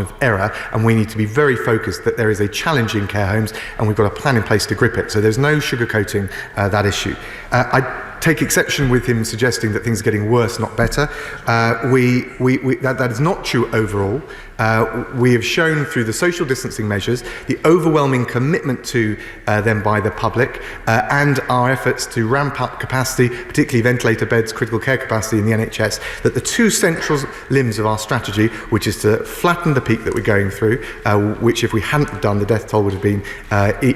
of error, and we need to be very focused that there is a challenge in care homes and we've got a plan in place to grip it. So there's no sugarcoating that issue. I take exception with him suggesting that things are getting worse, not better. That is not true overall. We have shown through the social distancing measures the overwhelming commitment to them by the public and our efforts to ramp up capacity, particularly ventilator beds, critical care capacity in the NHS, that the two central limbs of our strategy, which is to flatten the peak that we're going through, which if we hadn't done, the death toll would have been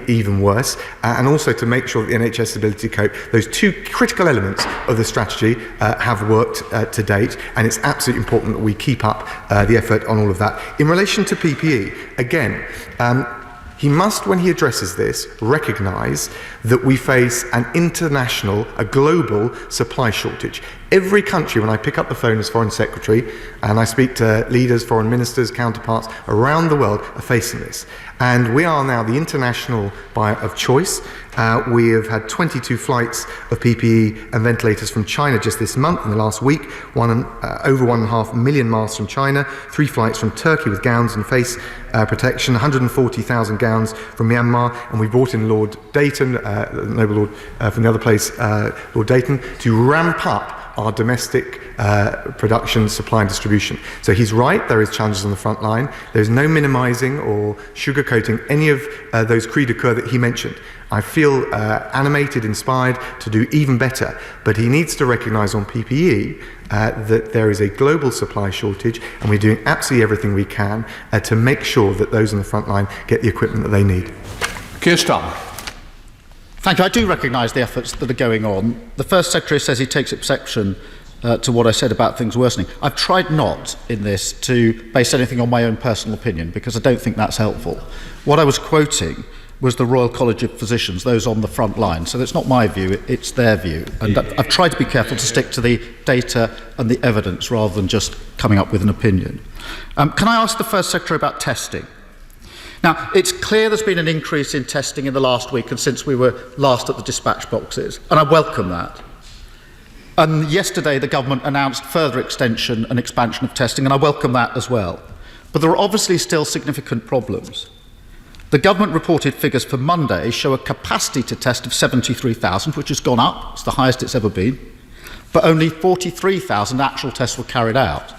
even worse, and also to make sure that the NHS ability to cope, those two critical elements of the strategy have worked to date, and it's absolutely important that we keep up the effort on all of that. In relation to PPE, again, he must, when he addresses this, recognise that we face an international, a global supply shortage. Every country, when I pick up the phone as Foreign Secretary and I speak to leaders, foreign ministers, counterparts around the world, are facing this. And we are now the international buyer of choice. We have had 22 flights of PPE and ventilators from China just this month, in the last week, over 1.5 million masks from China, 3 flights from Turkey with gowns and face protection, 140,000 gowns from Myanmar, and we brought in Lord Dayton, the Noble Lord from the other place, Lord Dayton, to ramp up our domestic production, supply and distribution. So he's right, there is challenges on the front line. There's no minimising or sugarcoating any of those cris de coeur that he mentioned. I feel animated, inspired to do even better, but he needs to recognise on PPE that there is a global supply shortage, and we're doing absolutely everything we can to make sure that those on the front line get the equipment that they need. Keir Starmer. Thank you. I do recognise the efforts that are going on. The First Secretary says he takes exception to what I said about things worsening. I've tried not in this to base anything on my own personal opinion, because I don't think that's helpful. What I was quoting was the Royal College of Physicians, those on the front line. So it's not my view, it's their view. And I've tried to be careful to stick to the data and the evidence rather than just coming up with an opinion. Can I ask the First Secretary about testing? Now, it's clear there's been an increase in testing in the last week and since we were last at the dispatch boxes, and I welcome that. And yesterday the government announced further extension and expansion of testing, and I welcome that as well. But there are obviously still significant problems. The government reported figures for Monday show a capacity to test of 73,000, which has gone up, it's the highest it's ever been, but only 43,000 actual tests were carried out.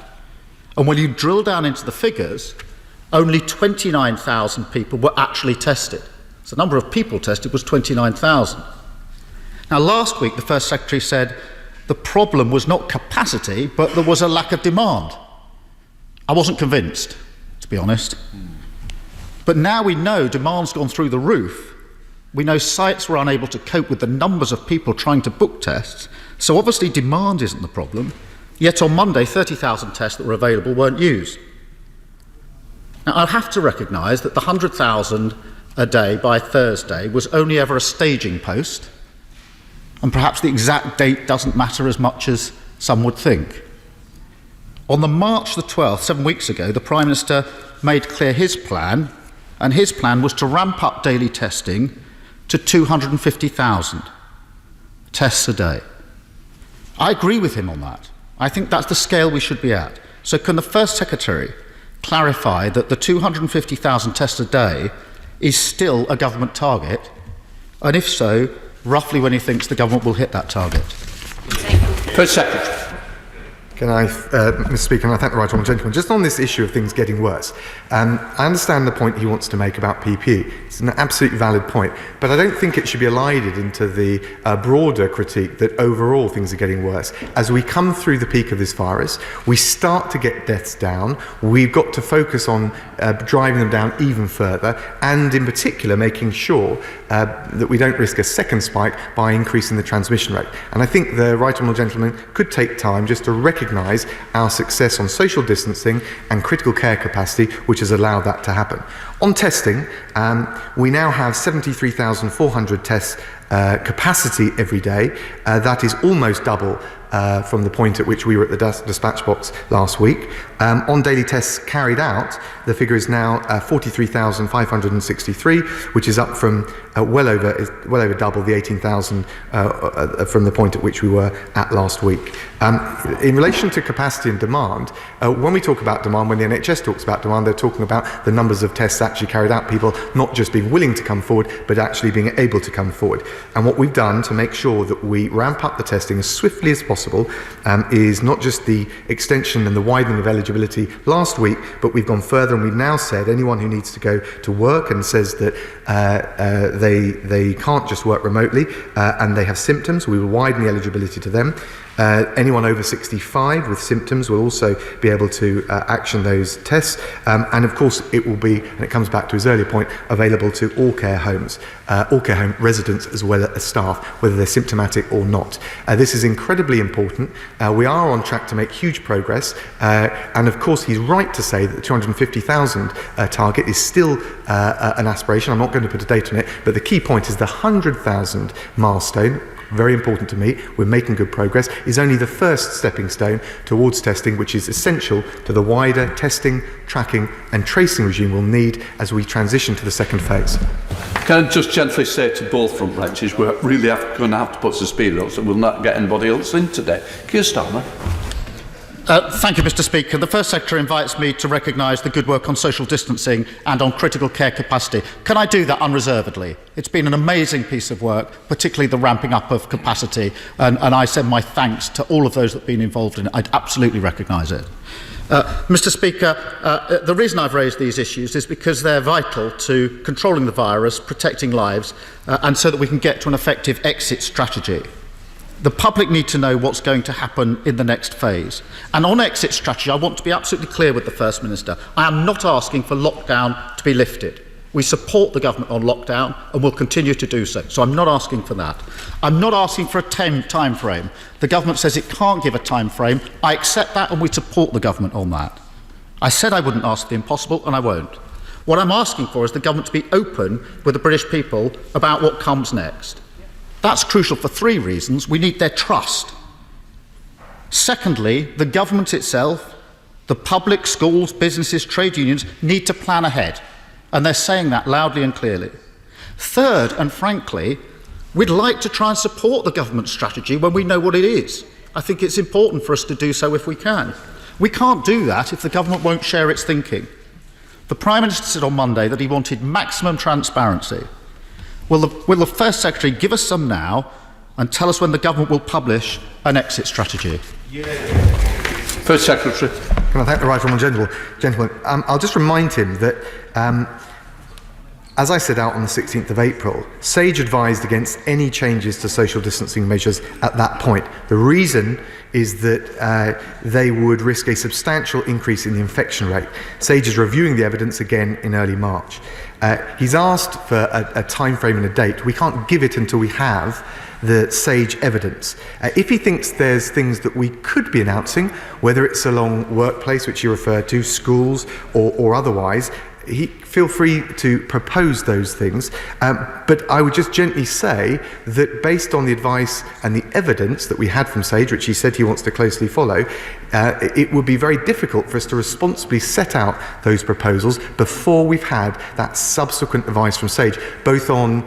And when you drill down into the figures, only 29,000 people were actually tested. So the number of people tested was 29,000. Now, last week, the First Secretary said the problem was not capacity, but there was a lack of demand. I wasn't convinced, to be honest. But now we know demand's gone through the roof. We know sites were unable to cope with the numbers of people trying to book tests. So obviously demand isn't the problem. Yet on Monday, 30,000 tests that were available weren't used. Now, I'll have to recognise that the 100,000 a day by Thursday was only ever a staging post, and perhaps the exact date doesn't matter as much as some would think. On the March the 12th, 7 weeks ago, the Prime Minister made clear his plan, and his plan was to ramp up daily testing to 250,000 tests a day. I agree with him on that. I think that's the scale we should be at. So can the First Secretary clarify that the 250,000 tests a day is still a government target, and if so, roughly when he thinks the government will hit that target? First Secretary. Can I, Mr. Speaker, and I thank the right honourable gentleman, just on this issue of things getting worse. I understand the point he wants to make about PPE. It's an absolutely valid point, but I don't think it should be elided into the broader critique that overall things are getting worse. As we come through the peak of this virus, we start to get deaths down. We've got to focus on driving them down even further, and in particular making sure that we don't risk a second spike by increasing the transmission rate. And I think the right honourable gentleman could take time just to recognise our success on social distancing and critical care capacity, which has allowed that to happen. On testing, we now have 73,400 tests capacity every day. That is almost double from the point at which we were at the dispatch box last week. On daily tests carried out, the figure is now 43,563, which is up from well over double the 18,000 from the point at which we were at last week. In relation to capacity and demand, when we talk about demand, when the NHS talks about demand, they're talking about the numbers of tests actually carried out, people not just being willing to come forward, but actually being able to come forward. And what we've done to make sure that we ramp up the testing as swiftly as possible is not just the extension and the widening of eligibility last week, but we've gone further and we've now said anyone who needs to go to work and says that they can't just work remotely and they have symptoms, we will widen the eligibility to them. Anyone over 65 with symptoms will also be able to action those tests, and of course it will be, and it comes back to his earlier point, available to all care homes, all care home residents as well as staff, whether they're symptomatic or not. This is incredibly important. We are on track to make huge progress, and of course he's right to say that the 250,000 target is still an aspiration. I'm not going to put a date on it, but the key point is the 100,000 milestone. Very important to me, we're making good progress, is only the first stepping stone towards testing, which is essential to the wider testing, tracking and tracing regime we'll need as we transition to the second phase. Can I just gently say to both front benches, we're really going to have to put some speed up so we'll not get anybody else in today. Keir Starmer. Thank you, Mr. Speaker. The First Secretary invites me to recognise the good work on social distancing and on critical care capacity. Can I do that unreservedly? It's been an amazing piece of work, particularly the ramping up of capacity, and I send my thanks to all of those that have been involved in it. I'd absolutely recognise it. Mr. Speaker, the reason I've raised these issues is because they're vital to controlling the virus, protecting lives, and so that we can get to an effective exit strategy. The public need to know what's going to happen in the next phase. And on exit strategy, I want to be absolutely clear with the First Minister. I am not asking for lockdown to be lifted. We support the government on lockdown and will continue to do so. So I'm not asking for that. I'm not asking for a time frame. The government says it can't give a time frame. I accept that and we support the government on that. I said I wouldn't ask the impossible and I won't. What I'm asking for is the government to be open with the British people about what comes next. That's crucial for three reasons. We need their trust. Secondly, the government itself, the public, schools, businesses, trade unions need to plan ahead. And they're saying that loudly and clearly. Third, and frankly, we'd like to try and support the government strategy when we know what it is. I think it's important for us to do so if we can. We can't do that if the government won't share its thinking. The Prime Minister said on Monday that he wanted maximum transparency. Will the First Secretary give us some now and tell us when the government will publish an exit strategy? First Secretary. Can I thank the right honourable gentleman? I'll just remind him that, as I set out on the 16th of April, SAGE advised against any changes to social distancing measures at that point. The reason is that they would risk a substantial increase in the infection rate. SAGE is reviewing the evidence again in early March. He's asked for a time frame and a date. We can't give it until we have the SAGE evidence. If he thinks there's things that we could be announcing, whether it's along workplace, which you referred to, schools or otherwise, feel free to propose those things. But I would just gently say that based on the advice and the evidence that we had from SAGE, which he said he wants to closely follow, it would be very difficult for us to responsibly set out those proposals before we've had that subsequent advice from SAGE, both on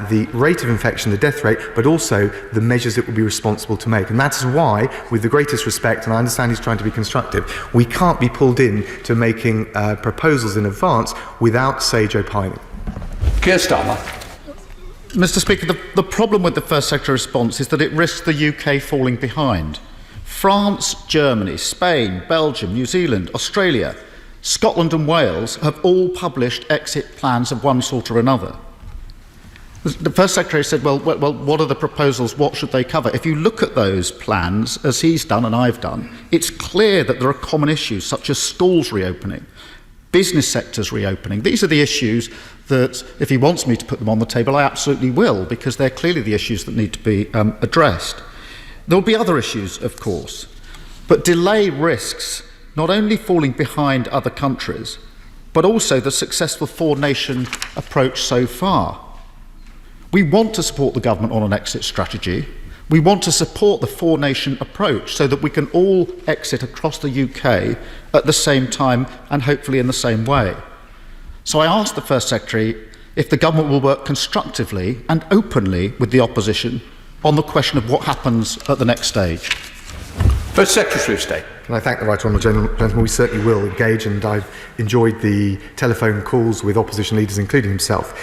the rate of infection, the death rate, but also the measures it would be responsible to make. And that's why, with the greatest respect, and I understand he's trying to be constructive, we can't be pulled in to making proposals in advance without SAGE opining. Keir Starmer. Mr. Speaker, the problem with the First Secretary response is that it risks the UK falling behind. France, Germany, Spain, Belgium, New Zealand, Australia, Scotland and Wales have all published exit plans of one sort or another. The First Secretary said, well, what are the proposals? What should they cover? If you look at those plans, as he's done and I've done, it's clear that there are common issues such as schools reopening, business sectors reopening. These are the issues that, if he wants me to put them on the table, I absolutely will, because they're clearly the issues that need to be addressed. There will be other issues, of course, but delay risks not only falling behind other countries, but also the successful four-nation approach so far. We want to support the government on an exit strategy. We want to support the four-nation approach so that we can all exit across the UK at the same time and hopefully in the same way. So I asked the First Secretary if the government will work constructively and openly with the opposition on the question of what happens at the next stage. First Secretary of State. Can I thank the Right Honourable Gentleman? We certainly will engage, and I've enjoyed the telephone calls with opposition leaders, including himself.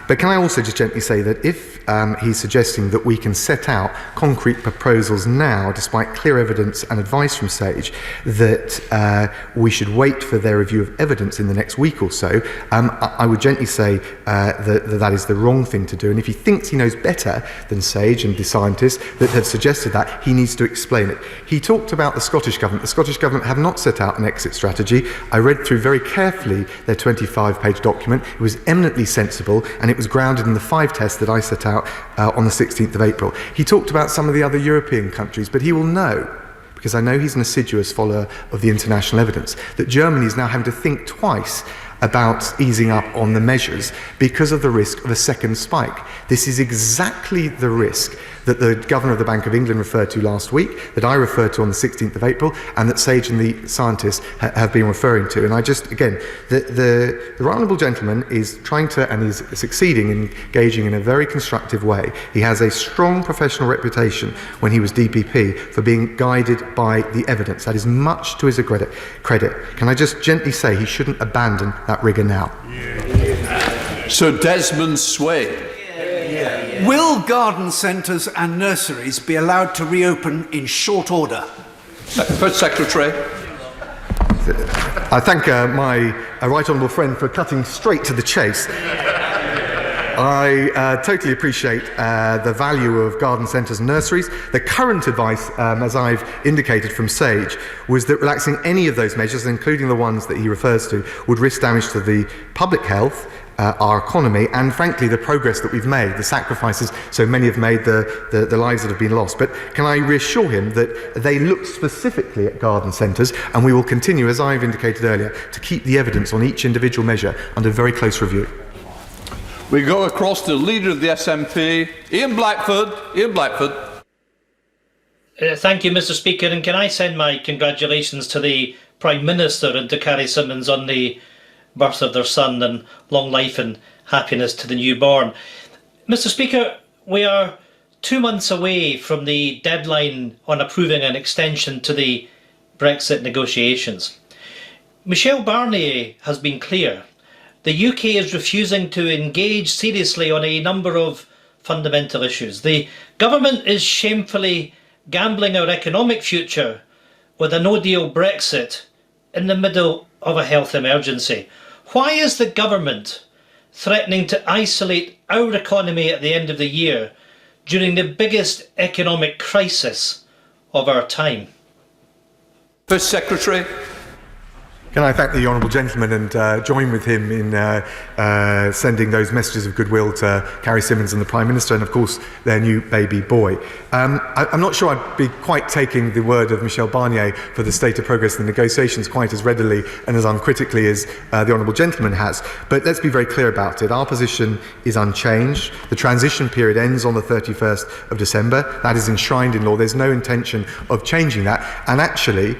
But can I also just gently say that if he's suggesting that we can set out concrete proposals now, despite clear evidence and advice from SAGE, that we should wait for their review of evidence in the next week or so, I would gently say that is the wrong thing to do. And if he thinks he knows better than SAGE and the scientists that have suggested that, he needs to explain it. He talked about the Scottish Government. The Scottish Government have not set out an exit strategy. I read through very carefully their 25-page document. It was eminently sensible, and it was grounded in the 5 tests that I set out on the 16th of April. He talked about some of the other European countries, but he will know, because I know he's an assiduous follower of the international evidence, that Germany is now having to think twice about easing up on the measures because of the risk of a second spike. This is exactly the risk that the Governor of the Bank of England referred to last week, that I referred to on the 16th of April, and that SAGE and the scientists have been referring to. And I just, again, the Right Honourable Gentleman is trying to, and is succeeding in engaging in a very constructive way. He has a strong professional reputation when he was DPP for being guided by the evidence. That is much to his credit. Can I just gently say he shouldn't abandon that rigour now? So Desmond Swade. Will garden centres and nurseries be allowed to reopen in short order? First Secretary. I thank my right honourable friend for cutting straight to the chase. I totally appreciate the value of garden centres and nurseries. The current advice, as I've indicated from SAGE, was that relaxing any of those measures, including the ones that he refers to, would risk damage to the public health, our economy, and frankly the progress that we've made, the sacrifices so many have made, the lives that have been lost. But can I reassure him that they look specifically at garden centres, and we will continue, as I've indicated earlier, to keep the evidence on each individual measure under very close review. We go across to the Leader of the SNP, Ian Blackford. Ian Blackford. Thank you, Mr. Speaker, and can I send my congratulations to the Prime Minister and to Carrie Symonds on the birth of their son, and long life and happiness to the newborn. Mr. Speaker, we are 2 months away from the deadline on approving an extension to the Brexit negotiations. Michel Barnier has been clear. The UK is refusing to engage seriously on a number of fundamental issues. The government is shamefully gambling our economic future with a no-deal Brexit in the middle of a health emergency. Why is the government threatening to isolate our economy at the end of the year during the biggest economic crisis of our time? First Secretary. Can I thank the Honourable Gentleman and join with him in sending those messages of goodwill to Carrie Symonds and the Prime Minister, and of course their new baby boy. I'm not sure I'd be quite taking the word of Michel Barnier for the state of progress in the negotiations quite as readily and as uncritically as the Honourable Gentleman has, but let's be very clear about it. Our position is unchanged. The transition period ends on the 31st of December. That is enshrined in law. There's no intention of changing that, and actually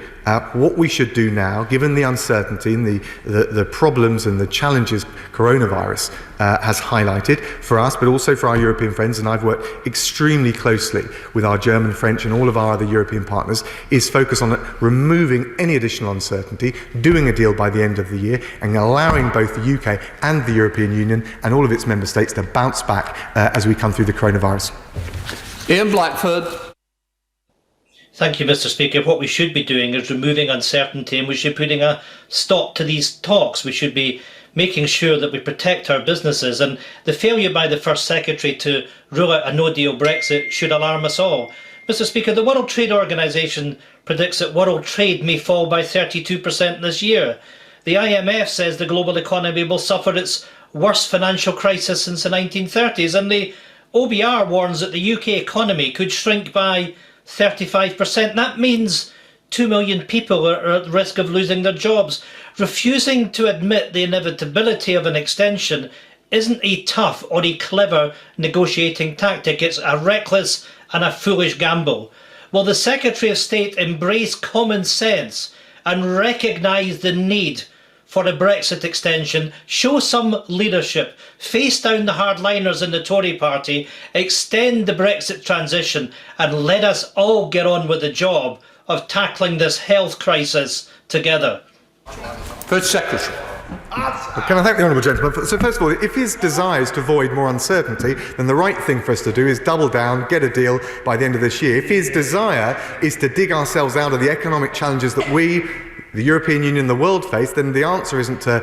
what we should do now, given the uncertainty and the problems and the challenges coronavirus has highlighted for us, but also for our European friends, and I've worked extremely closely with our German, French and all of our other European partners, is focus on removing any additional uncertainty, doing a deal by the end of the year, and allowing both the UK and the European Union and all of its member states to bounce back as we come through the coronavirus. Ian Blackford. Thank you, Mr. Speaker. What we should be doing is removing uncertainty, and we should be putting a stop to these talks. We should be making sure that we protect our businesses, and the failure by the First Secretary to rule out a no-deal Brexit should alarm us all. Mr. Speaker, the World Trade Organization predicts that world trade may fall by 32% this year. The IMF says the global economy will suffer its worst financial crisis since the 1930s, and the OBR warns that the UK economy could shrink by 35%. That means 2 million people are at risk of losing their jobs. Refusing to admit the inevitability of an extension isn't a tough or a clever negotiating tactic. It's a reckless and a foolish gamble. Will the Secretary of State embrace common sense and recognise the need for a Brexit extension, show some leadership, face down the hardliners in the Tory party, extend the Brexit transition, and let us all get on with the job of tackling this health crisis together? First Secretary. Can I thank the honourable gentleman? So first of all, if his desire is to avoid more uncertainty, then the right thing for us to do is double down, get a deal by the end of this year. If his desire is to dig ourselves out of the economic challenges that we, the European Union, the world face, then the answer isn't to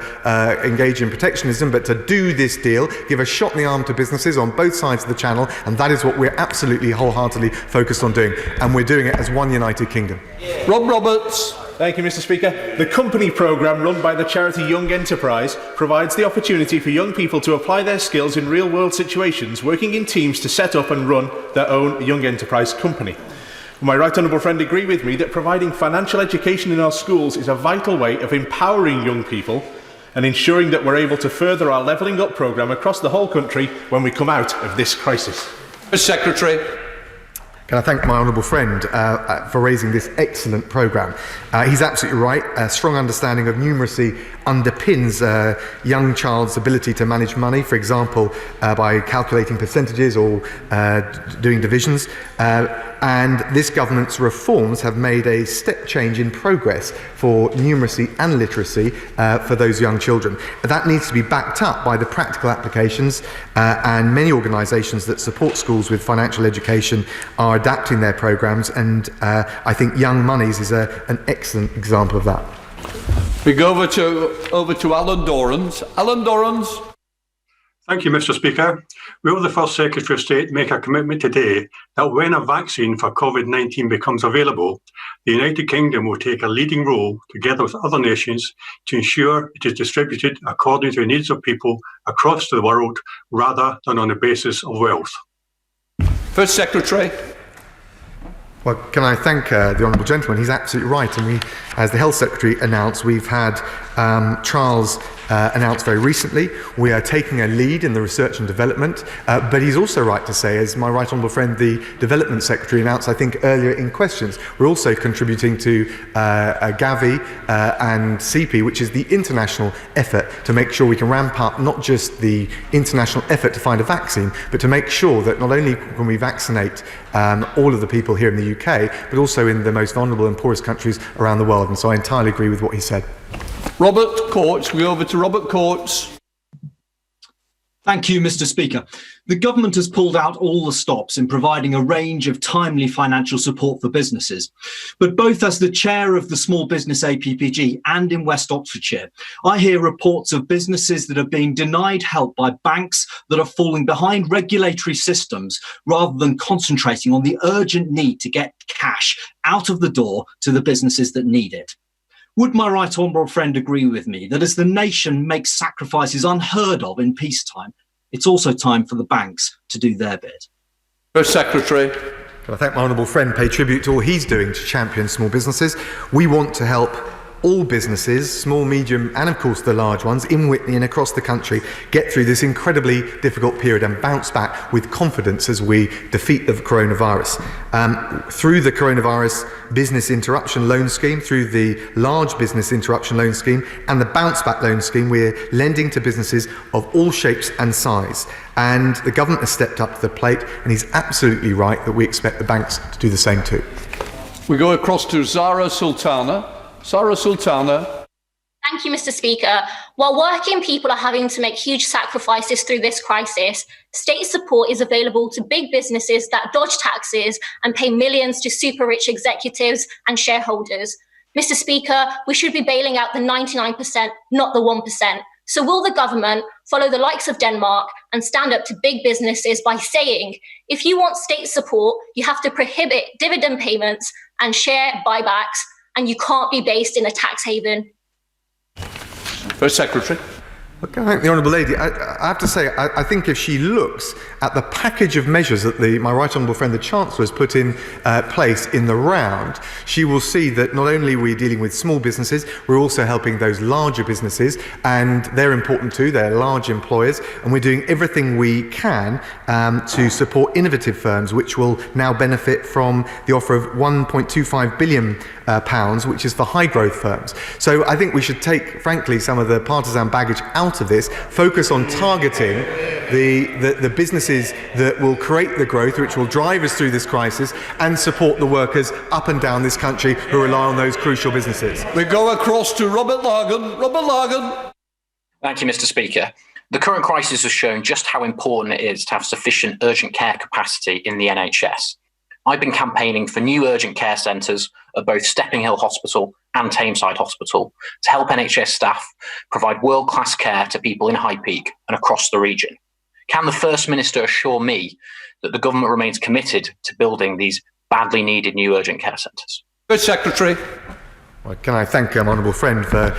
engage in protectionism, but to do this deal, give a shot in the arm to businesses on both sides of the channel, and that is what we're absolutely wholeheartedly focused on doing, and we're doing it as one United Kingdom. Rob Roberts. Thank you, Mr. Speaker. The company programme run by the charity Young Enterprise provides the opportunity for young people to apply their skills in real-world situations, working in teams to set up and run their own young enterprise company. Will my right honourable friend agree with me that providing financial education in our schools is a vital way of empowering young people and ensuring that we're able to further our Levelling Up programme across the whole country when we come out of this crisis? Mr. Secretary. Can I thank my honourable friend for raising this excellent programme. He's absolutely right. A strong understanding of numeracy underpins a young child's ability to manage money, for example, by calculating percentages or doing divisions. And this government's reforms have made a step change in progress for numeracy and literacy for those young children. That needs to be backed up by the practical applications, and many organisations that support schools with financial education are adapting their programmes, and I think Young Monies is an excellent example of that. We go over to Alan Dorans. Alan Dorans. Thank you, Mr. Speaker. Will the First Secretary of State make a commitment today that when a vaccine for COVID-19 becomes available, the United Kingdom will take a leading role, together with other nations, to ensure it is distributed according to the needs of people across the world, rather than on the basis of wealth? First Secretary. Well, can I thank the honourable gentleman? He's absolutely right. And we, as the Health Secretary announced, we've had trials announced very recently. We are taking a lead in the research and development. But he's also right to say, as my right honourable friend, the Development Secretary announced, I think, earlier in questions, we're also contributing to Gavi and CP, which is the international effort to make sure we can ramp up not just the international effort to find a vaccine, but to make sure that not only can we vaccinate all of the people here in the UK, but also in the most vulnerable and poorest countries around the world. And so I entirely agree with what he said. Robert Coates. We go over to Robert Coates. Thank you, Mr. Speaker. The government has pulled out all the stops in providing a range of timely financial support for businesses. But both as the chair of the Small Business APPG and in West Oxfordshire, I hear reports of businesses that are being denied help by banks that are falling behind regulatory systems rather than concentrating on the urgent need to get cash out of the door to the businesses that need it. Would my right honourable friend agree with me that as the nation makes sacrifices unheard of in peacetime, it's also time for the banks to do their bit? First Secretary. I thank my honourable friend, pay tribute to all he's doing to champion small businesses. We want to help all businesses, small, medium, and of course the large ones, in Witney and across the country, get through this incredibly difficult period and bounce back with confidence as we defeat the coronavirus. Through the coronavirus business interruption loan scheme, through the large business interruption loan scheme, and the bounce back loan scheme, we're lending to businesses of all shapes and size. And the government has stepped up to the plate, and he's absolutely right that we expect the banks to do the same too. We go across to Zara Sultana. Zara Sultana. Thank you, Mr. Speaker. While working people are having to make huge sacrifices through this crisis, state support is available to big businesses that dodge taxes and pay millions to super rich executives and shareholders. Mr. Speaker, we should be bailing out the 99%, not the 1%. So will the government follow the likes of Denmark and stand up to big businesses by saying, if you want state support, you have to prohibit dividend payments and share buybacks, and you can't be based in a tax haven? First Secretary. Okay, I thank the Honourable Lady. I have to say, I think if she looks at the package of measures that my right honourable friend the Chancellor has put in place in the round, she will see that not only are we dealing with small businesses, we're also helping those larger businesses, and they're important too. They're large employers, and we're doing everything we can to support innovative firms, which will now benefit from the offer of £1.25 billion, which is for high growth firms. So I think we should take, frankly, some of the partisan baggage out of this, focus on targeting the businesses that will create the growth, which will drive us through this crisis, and support the workers up and down this country who rely on those crucial businesses. We go across to Robert Largan. Robert Largan. Thank you, Mr. Speaker. The current crisis has shown just how important it is to have sufficient urgent care capacity in the NHS. I've been campaigning for new urgent care centres at both Stepping Hill Hospital and Tameside Hospital to help NHS staff provide world-class care to people in High Peak and across the region. Can the First Minister assure me that the government remains committed to building these badly needed new urgent care centres? Good Secretary. Well, can I thank my honourable friend for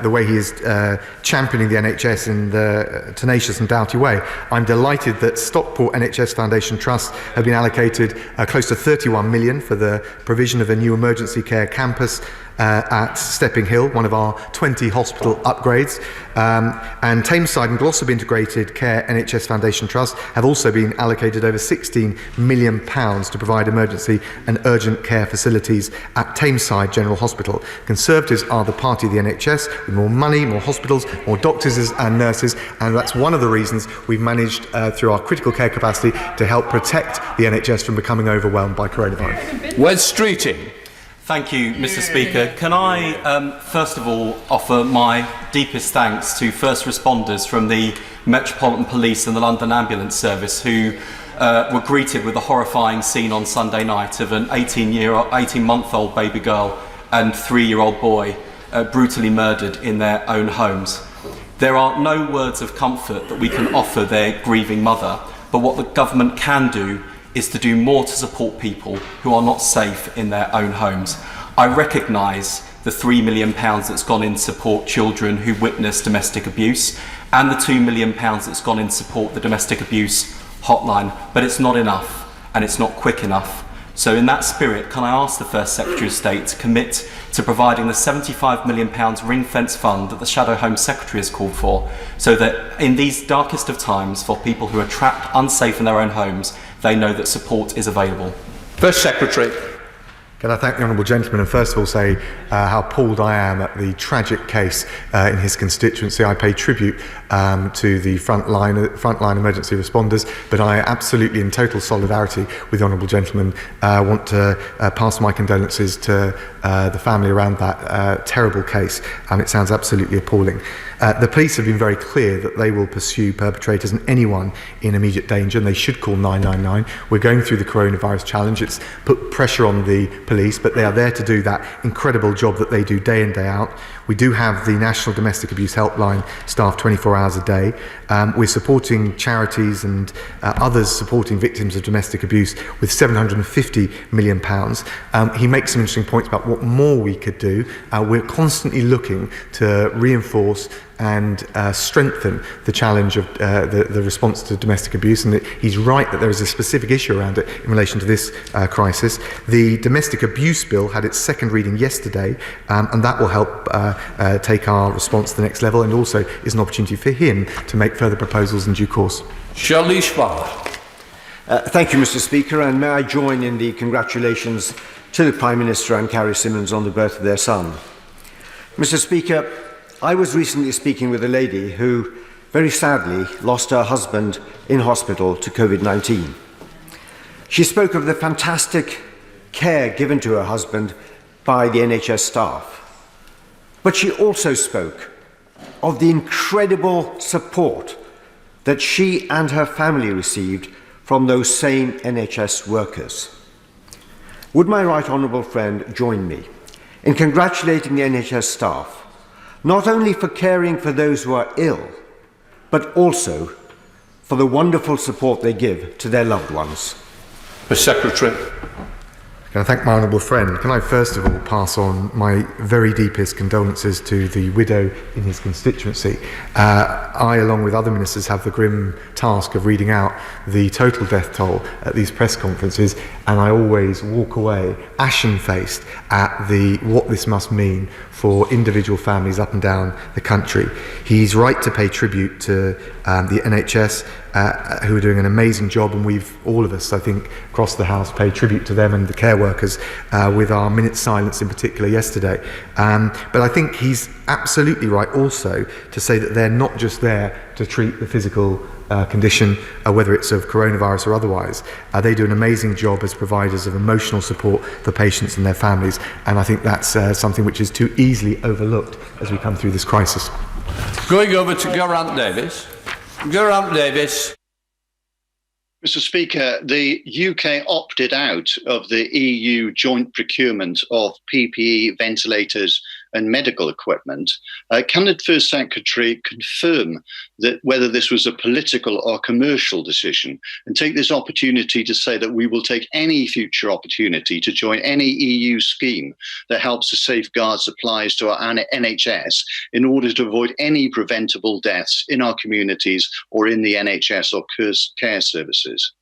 the way he is championing the NHS in the tenacious and doughty way. I'm delighted that Stockport NHS Foundation Trust have been allocated close to 31 million for the provision of a new emergency care campus at Stepping Hill, one of our 20 hospital upgrades. And Tameside and Glossop Integrated Care NHS Foundation Trust have also been allocated over £16 million to provide emergency and urgent care facilities at Tameside General Hospital. Conservatives are the party of the NHS with more money, more hospitals, more doctors and nurses, and that's one of the reasons we've managed through our critical care capacity to help protect the NHS from becoming overwhelmed by coronavirus. Wes Streeting. Thank you, Mr. Speaker. Can I, first of all, offer my deepest thanks to first responders from the Metropolitan Police and the London Ambulance Service who were greeted with a horrifying scene on Sunday night of an 18-month-old baby girl and 3-year-old boy brutally murdered in their own homes. There are no words of comfort that we can offer their grieving mother, but what the government can do is to do more to support people who are not safe in their own homes. I recognise the £3 million that's gone in to support children who witness domestic abuse and the £2 million that's gone in to support the domestic abuse hotline, but it's not enough and it's not quick enough. So in that spirit, can I ask the First Secretary of State to commit to providing the £75 million ring-fence fund that the Shadow Home Secretary has called for, so that in these darkest of times for people who are trapped unsafe in their own homes, they know that support is available. First Secretary. Can I thank the honourable gentleman and first of all say how appalled I am at the tragic case in his constituency. I pay tribute to the frontline emergency responders, but I absolutely, in total solidarity with the honourable gentleman, want to pass my condolences to the family around that terrible case. It sounds absolutely appalling. The police have been very clear that they will pursue perpetrators and anyone in immediate danger, and they should call 999. We're going through the coronavirus challenge. It's put pressure on the police, but they are there to do that incredible job that they do day in, day out. We do have the National Domestic Abuse Helpline staffed 24 hours a day. We're supporting charities and others supporting victims of domestic abuse with £750 million. He makes some interesting points about what more we could do. We're constantly looking to reinforce and strengthen the challenge of the response to domestic abuse, and he's right that there is a specific issue around it in relation to this crisis. The domestic abuse bill had its second reading yesterday, and that will help take our response to the next level, and also is an opportunity for him to make further proposals in due course. Shirley Schwab. Thank you, Mr. Speaker, and may I join in the congratulations to the Prime Minister and Carrie Symonds on the birth of their son. Mr. Speaker, I was recently speaking with a lady who, very sadly, lost her husband in hospital to COVID-19. She spoke of the fantastic care given to her husband by the NHS staff, but she also spoke of the incredible support that she and her family received from those same NHS workers. Would my right honourable friend join me in congratulating the NHS staff not only for caring for those who are ill, but also for the wonderful support they give to their loved ones? The Secretary. Can I thank my honourable friend? Can I first of all pass on my very deepest condolences to the widow in his constituency. I, along with other ministers, have the grim task of reading out the total death toll at these press conferences, and I always walk away ashen-faced at what this must mean for individual families up and down the country. He's right to pay tribute to the NHS, who are doing an amazing job, and we've, all of us, I think, across the House, paid tribute to them and the care workers with our minute's silence in particular yesterday. But I think he's absolutely right also to say that they're not just there to treat the physical condition, whether it's of coronavirus or otherwise. They do an amazing job as providers of emotional support for patients and their families, and I think that's something which is too easily overlooked as we come through this crisis. Going over to Geraint Davis. Geraint Davis. Mr. Speaker, the UK opted out of the EU joint procurement of PPE, ventilators and medical equipment. Can the First Secretary confirm that whether this was a political or commercial decision, and take this opportunity to say that we will take any future opportunity to join any EU scheme that helps to safeguard supplies to our NHS in order to avoid any preventable deaths in our communities or in the NHS or care services?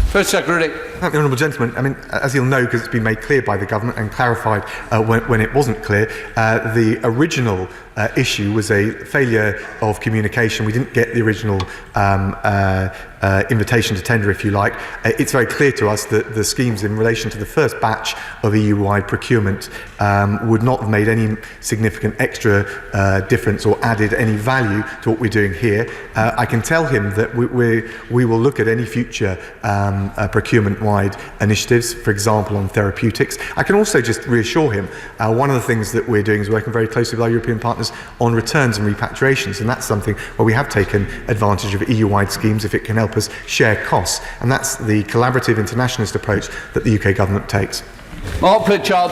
First Secretary. Thank the honourable gentleman. I mean, as you'll know, because it's been made clear by the government and clarified when it wasn't clear, the original issue was a failure of communication. We didn't get the original invitation to tender, if you like. It's very clear to us that the schemes in relation to the first batch of EU-wide procurement would not have made any significant extra difference or added any value to what we're doing here. I can tell him that we will look at any future procurement-wide initiatives, for example, on therapeutics. I can also just reassure him, one of the things that we're doing is working very closely with our European partners on returns and repatriations, and that's something where we have taken advantage of EU-wide schemes if it can help us share costs, and that's the collaborative internationalist approach that the UK government takes. Mark Pritchard.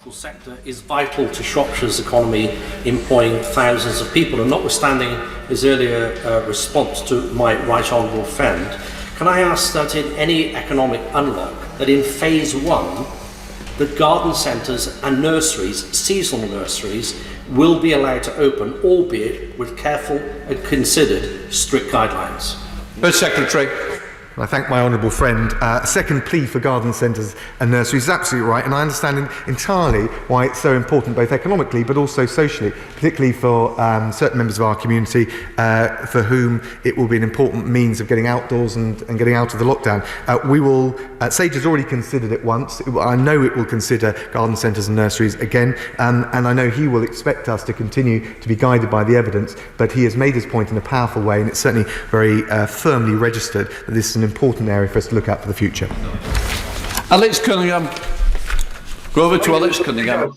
The sector is vital to Shropshire's economy, employing thousands of people, and notwithstanding his earlier response to my right honourable friend, can I ask that in any economic unlock, that in phase one, the garden centres and nurseries, seasonal nurseries, will be allowed to open, albeit with careful and considered strict guidelines? First Secretary. I thank my honourable friend. Second plea for garden centres and nurseries is absolutely right, and I understand entirely why it's so important, both economically but also socially, particularly for certain members of our community for whom it will be an important means of getting outdoors and getting out of the lockdown. We will, Sage has already considered it once. I know it will consider garden centres and nurseries again, and I know he will expect us to continue to be guided by the evidence, but he has made his point in a powerful way, and it's certainly very firmly registered that this is an important area for us to look at for the future. Alex Cunningham. Go over to Alex Cunningham.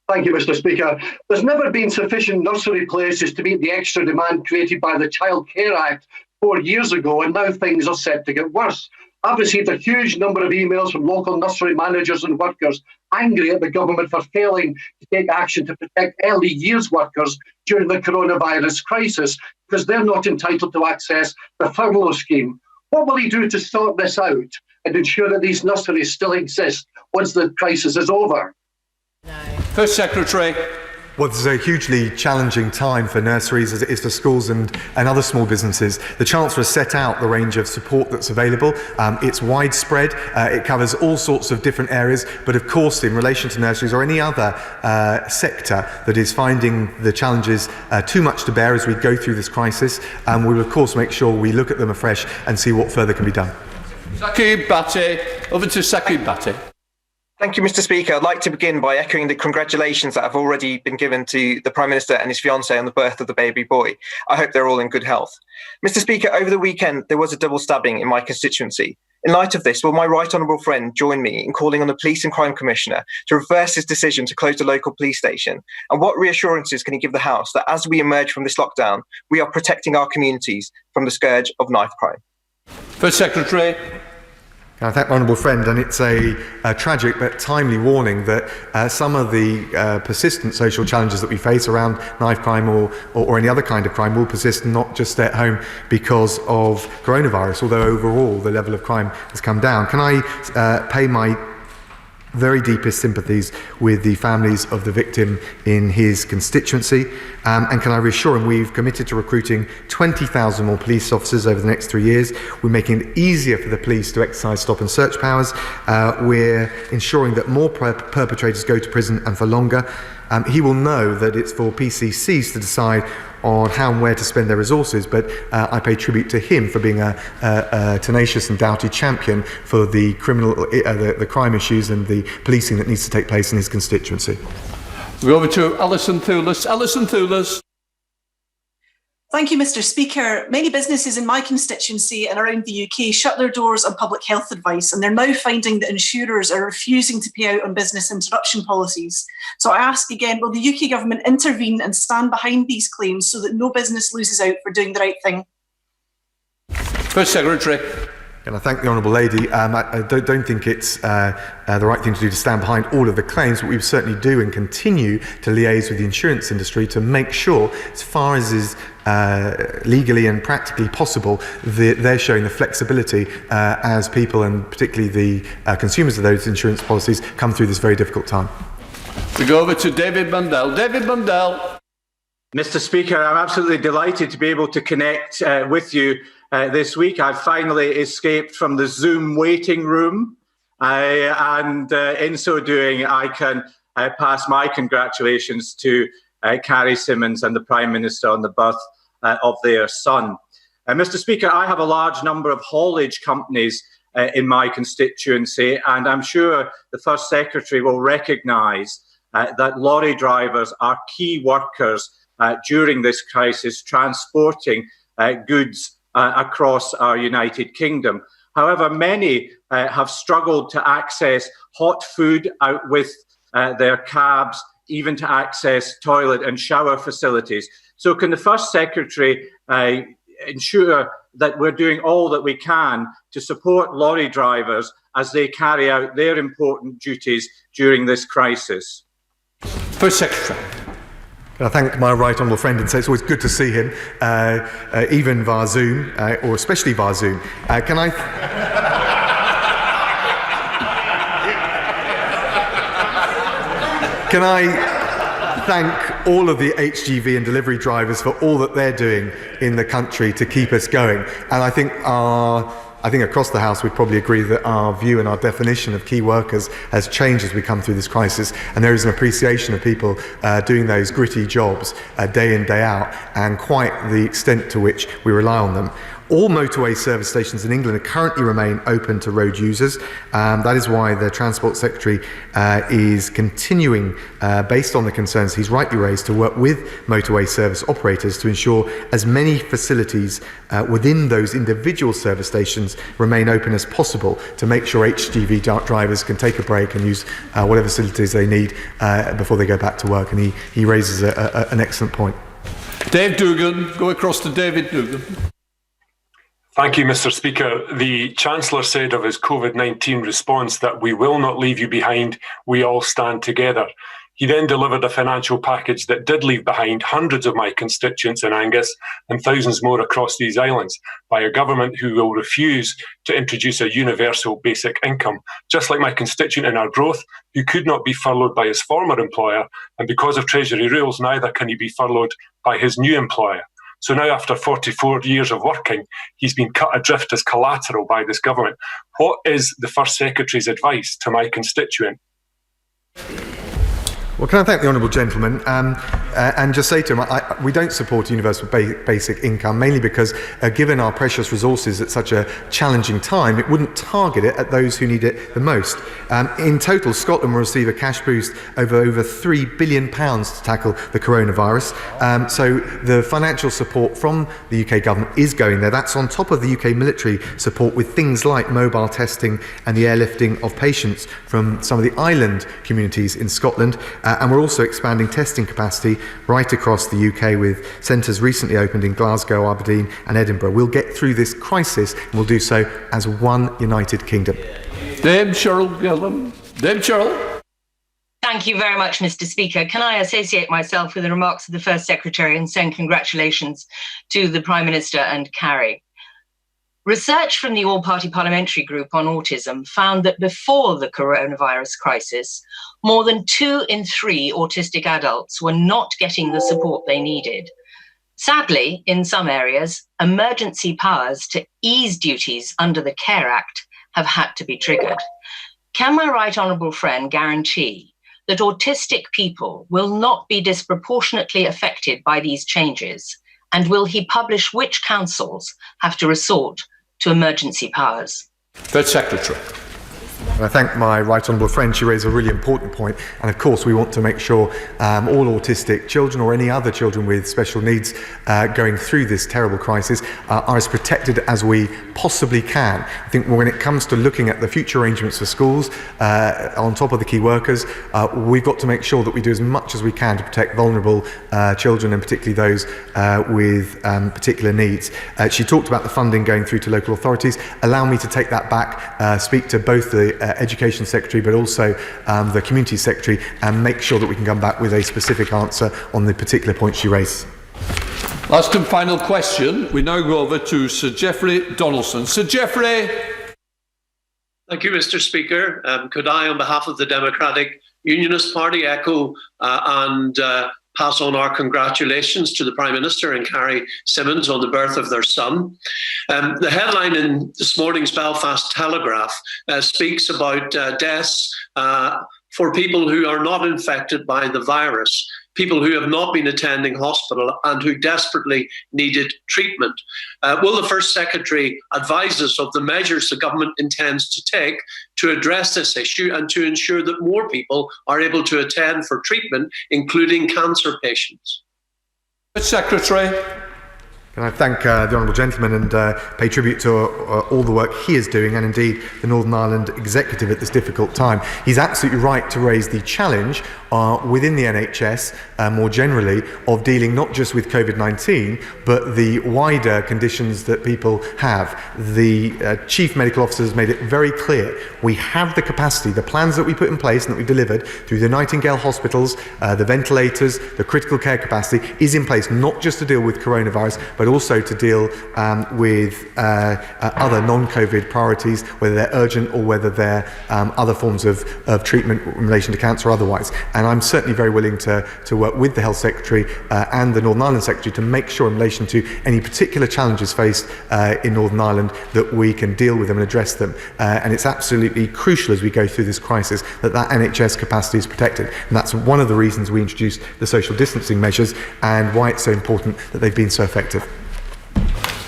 Thank you, Mr. Speaker. There's never been sufficient nursery places to meet the extra demand created by the Childcare Act 4 years ago, and now things are set to get worse. I've received a huge number of emails from local nursery managers and workers angry at the government for failing to take action to protect early years workers during the coronavirus crisis because they're not entitled to access the furlough scheme. What will he do to sort this out and ensure that these nurseries still exist once the crisis is over? First Secretary. Well, this is a hugely challenging time for nurseries as it is for schools and other small businesses. The Chancellor has set out the range of support that's available. It's widespread. It covers all sorts of different areas. But of course, in relation to nurseries or any other sector that is finding the challenges too much to bear as we go through this crisis, we will of course make sure we look at them afresh and see what further can be done. Saqib Bhatti. Over to Saqib Bhatti. Thank you, Mr. Speaker. I'd like to begin by echoing the congratulations that have already been given to the Prime Minister and his fiancée on the birth of the baby boy. I hope they're all in good health. Mr. Speaker, over the weekend, there was a double stabbing in my constituency. In light of this, will my right honourable friend join me in calling on the Police and Crime Commissioner to reverse his decision to close the local police station? And what reassurances can he give the House that as we emerge from this lockdown, we are protecting our communities from the scourge of knife crime? First Secretary. I thank my honourable friend, and it's a tragic but timely warning that some of the persistent social challenges that we face around knife crime or any other kind of crime will persist and not just stay at home because of coronavirus, although overall the level of crime has come down. Can I pay my very deepest sympathies with the families of the victim in his constituency, and can I reassure him we've committed to recruiting 20,000 more police officers over the next 3 years. We're making it easier for the police to exercise stop and search powers. We're ensuring that more perpetrators go to prison and for longer. He will know that it's for PCCs to decide on how and where to spend their resources, but I pay tribute to him for being a tenacious and doughty champion for the crime issues and the policing that needs to take place in his constituency. We go over to Alison Thewlis. Alison Thewlis. Thank you, Mr. Speaker. Many businesses in my constituency and around the UK shut their doors on public health advice, and they're now finding that insurers are refusing to pay out on business interruption policies. So I ask again, will the UK government intervene and stand behind these claims so that no business loses out for doing the right thing? First Secretary. And I thank the honourable lady. I don't think it's the right thing to do to stand behind all of the claims, but we certainly do and continue to liaise with the insurance industry to make sure, as far as is legally and practically possible, they're showing the flexibility as people, and particularly the consumers of those insurance policies, come through this very difficult time. We go over to David Mundell. David Mundell. Mr. Speaker, I'm absolutely delighted to be able to connect with you this week. I've finally escaped from the Zoom waiting room, and in so doing, I can pass my congratulations to Carrie Symonds and the Prime Minister on the birth of their son. Mr. Speaker, I have a large number of haulage companies in my constituency, and I'm sure the First Secretary will recognise that lorry drivers are key workers during this crisis, transporting goods across our United Kingdom. However, many have struggled to access hot food out with their cabs, even to access toilet and shower facilities. So can the First Secretary ensure that we're doing all that we can to support lorry drivers as they carry out their important duties during this crisis? First Secretary. I thank my right honourable friend and say it's always good to see him, even via Zoom, or especially via Zoom. Can I thank all of the HGV and delivery drivers for all that they're doing in the country to keep us going. And I think across the House we'd probably agree that our view and our definition of key workers has changed as we come through this crisis, and there is an appreciation of people doing those gritty jobs day in, day out, and quite the extent to which we rely on them. All motorway service stations in England currently remain open to road users. That is why the Transport Secretary is continuing, based on the concerns he's rightly raised, to work with motorway service operators to ensure as many facilities within those individual service stations remain open as possible, to make sure HGV drivers can take a break and use whatever facilities they need before they go back to work. And he raises an excellent point. Dave Dugan. Go across to David Dugan. Thank you, Mr. Speaker. The Chancellor said of his COVID-19 response that we will not leave you behind, we all stand together. He then delivered a financial package that did leave behind hundreds of my constituents in Angus and thousands more across these islands by a government who will refuse to introduce a universal basic income, just like my constituent in Arbroath, who could not be furloughed by his former employer, and because of Treasury rules, neither can he be furloughed by his new employer. So now, after 44 years of working, he's been cut adrift as collateral by this government. What is the First Secretary's advice to my constituent? Well, can I thank the honourable gentleman and just say to him, we don't support universal basic income, mainly because given our precious resources at such a challenging time, it wouldn't target it at those who need it the most. In total, Scotland will receive a cash boost over £3 billion to tackle the coronavirus. So the financial support from the UK government is going there. That's on top of the UK military support with things like mobile testing and the airlifting of patients from some of the island communities in Scotland. And we're also expanding testing capacity right across the UK with centres recently opened in Glasgow, Aberdeen and Edinburgh. We'll get through this crisis and we'll do so as one United Kingdom. Dame Cheryl Gillam. Dame Cheryl. Thank you very much, Mr. Speaker. Can I associate myself with the remarks of the First Secretary and send congratulations to the Prime Minister and Carrie? Research from the All-Party Parliamentary Group on Autism found that before the coronavirus crisis, more than 2 in 3 autistic adults were not getting the support they needed. Sadly, in some areas, emergency powers to ease duties under the Care Act have had to be triggered. Can my right honourable friend guarantee that autistic people will not be disproportionately affected by these changes? And will he publish which councils have to resort to emergency powers? First Secretary. I thank my right honourable friend. She raised a really important point, and of course we want to make sure all autistic children or any other children with special needs going through this terrible crisis are as protected as we possibly can. I think when it comes to looking at the future arrangements for schools, on top of the key workers, we've got to make sure that we do as much as we can to protect vulnerable children, and particularly those with particular needs. She talked about the funding going through to local authorities. Allow me to take that back, speak to both the Education Secretary but also the Community Secretary, and make sure that we can come back with a specific answer on the particular point she raised. Last and final question. We now go over to Sir Geoffrey Donaldson. Sir Geoffrey. Thank you, Mr. Speaker. Could I, on behalf of the Democratic Unionist Party, echo and pass on our congratulations to the Prime Minister and Carrie Symonds on the birth of their son. The headline in this morning's Belfast Telegraph speaks about deaths for people who are not infected by the virus, people who have not been attending hospital and who desperately needed treatment. Will the First Secretary advise us of the measures the government intends to take to address this issue and to ensure that more people are able to attend for treatment, including cancer patients? Secretary. Can I thank the Honourable Gentleman and pay tribute to all the work he is doing, and indeed the Northern Ireland Executive at this difficult time. He's absolutely right to raise the challenge within the NHS more generally of dealing not just with COVID-19 but the wider conditions that people have. The Chief Medical Officer has made it very clear we have the capacity, the plans that we put in place and that we delivered through the Nightingale hospitals, the ventilators, the critical care capacity is in place not just to deal with coronavirus but also to deal with other non-COVID priorities, whether they're urgent or whether they're other forms of treatment in relation to cancer or otherwise. And I'm certainly very willing to work with the Health Secretary and the Northern Ireland Secretary to make sure in relation to any particular challenges faced in Northern Ireland that we can deal with them and address them. And it's absolutely crucial as we go through this crisis that NHS capacity is protected. And that's one of the reasons we introduced the social distancing measures and why it's so important that they've been so effective.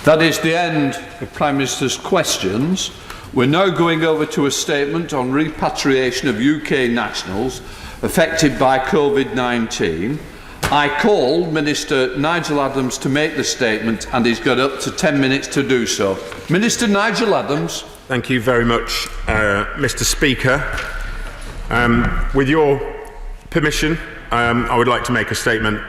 That is the end of Prime Minister's questions. We're now going over to a statement on repatriation of UK nationals affected by COVID-19. I call Minister Nigel Adams to make the statement, and he's got up to 10 minutes to do so. Minister Nigel Adams. Thank you very much, Mr. Speaker. With your permission, I would like to make a statement